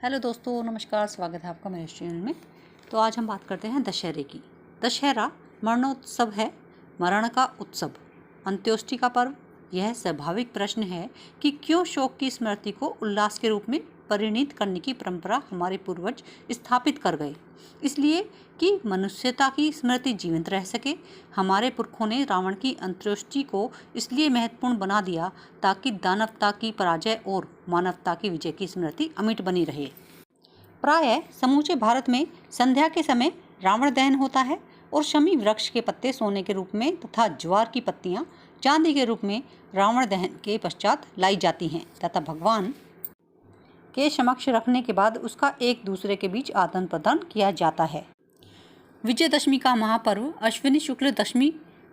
Hello दोस्तों, नमस्कार। स्वागत है आपका मेरे चैनल में। तो आज हम बात करते हैं दशहरे की। दशहरा मरणोत्सव है, मरण का उत्सव, अंत्योष्टि का पर्व। यह स्वाभाविक प्रश्न है कि क्यों शोक की स्मृति को उल्लास के रूप में परिणित करने की परंपरा हमारे पूर्वज स्थापित कर गए। इसलिए कि मनुष्यता की स्मृति जीवंत रह सके। हमारे पुरखों ने रावण की अंत्योष्टि को इसलिए महत्वपूर्ण बना दिया ताकि दानवता की पराजय और मानवता की विजय की स्मृति अमिट बनी रहे। प्रायः समूचे भारत में संध्या के समय रावण दहन होता है और शमी वृक्ष के पत्ते सोने के रूप में तथा ज्वार की पत्तियां चांदी के रूप में रावण दहन के पश्चात लाई जाती हैं तथा भगवान के समक्ष रखने के बाद उसका एक दूसरे के बीच आदान प्रदान किया जाता है। विजयदशमी का महापर्व अश्विनी शुक्ल दशमी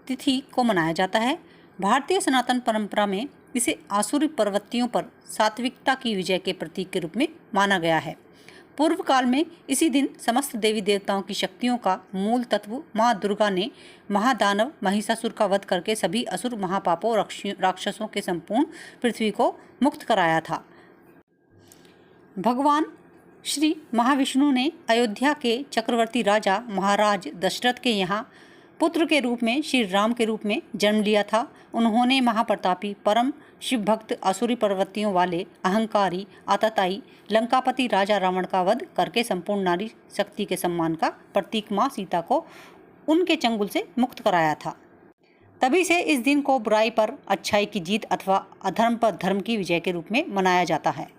तिथि को मनाया जाता है। भारतीय सनातन परंपरा में इसे आसुरी प्रवृत्तियों पर सात्विकता की विजय के प्रतीक के रूप में माना गया है। पूर्व काल में इसी दिन समस्त देवी देवताओं की शक्तियों का मूल तत्व माँ दुर्गा ने महादानव महिषासुर का वध करके सभी असुर महापापों राक्षसों के संपूर्ण पृथ्वी को मुक्त कराया था। भगवान श्री महाविष्णु ने अयोध्या के चक्रवर्ती राजा महाराज दशरथ के यहाँ पुत्र के रूप में श्री राम के रूप में जन्म लिया था। उन्होंने महाप्रतापी परम शिव भक्त आसुरी प्रवृत्तियों वाले अहंकारी आतताई लंकापति राजा रावण का वध करके संपूर्ण नारी शक्ति के सम्मान का प्रतीक माँ सीता को उनके चंगुल से मुक्त कराया था। तभी से इस दिन को बुराई पर अच्छाई की जीत अथवा अधर्म पर धर्म की विजय के रूप में मनाया जाता है।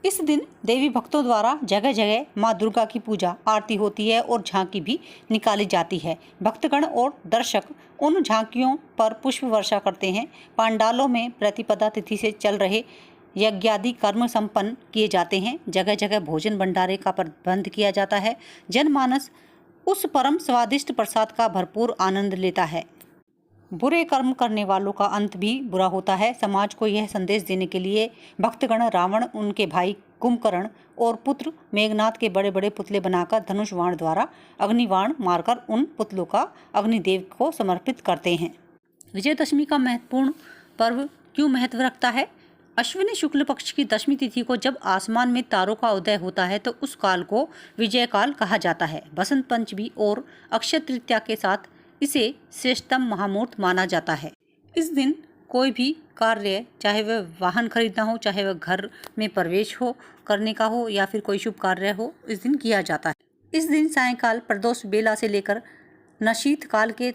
इस दिन देवी भक्तों द्वारा जगह जगह माँ दुर्गा की पूजा आरती होती है और झांकी भी निकाली जाती है। भक्तगण और दर्शक उन झांकियों पर पुष्प वर्षा करते हैं। पांडालों में प्रतिपदा तिथि से चल रहे यज्ञादि कर्म संपन्न किए जाते हैं। जगह जगह भोजन भंडारे का प्रबंध किया जाता है। जनमानस उस परम स्वादिष्ट प्रसाद का भरपूर आनंद लेता है। बुरे कर्म करने वालों का अंत भी बुरा होता है। समाज को यह संदेश देने के लिए भक्तगण रावण, उनके भाई कुंभकर्ण और पुत्र मेघनाथ के बड़े बड़े पुतले बनाकर धनुष बाण द्वारा अग्निबाण मारकर उन पुतलों का अग्निदेव को समर्पित करते हैं। विजयदशमी का महत्वपूर्ण पर्व क्यों महत्व रखता है? अश्विनी शुक्ल पक्ष की दशमी तिथि को जब आसमान में तारों का उदय होता है तो उस काल को विजय काल कहा जाता है। बसंत पंचमी और अक्षय तृतीया के साथ इसे श्रेष्ठतम महामुहूर्त माना जाता है। इस दिन कोई भी कार्य, चाहे वह वाहन खरीदना हो, चाहे वह घर में प्रवेश हो करने का हो या फिर कोई शुभ कार्य हो, इस दिन किया जाता है। इस दिन सायंकाल प्रदोष बेला से लेकर नशीत काल के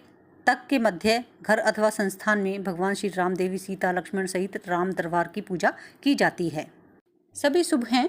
तक के मध्य घर अथवा संस्थान में भगवान श्री राम, देवी सीता, लक्ष्मण सहित राम दरबार की पूजा की जाती है। सभी शुभ हैं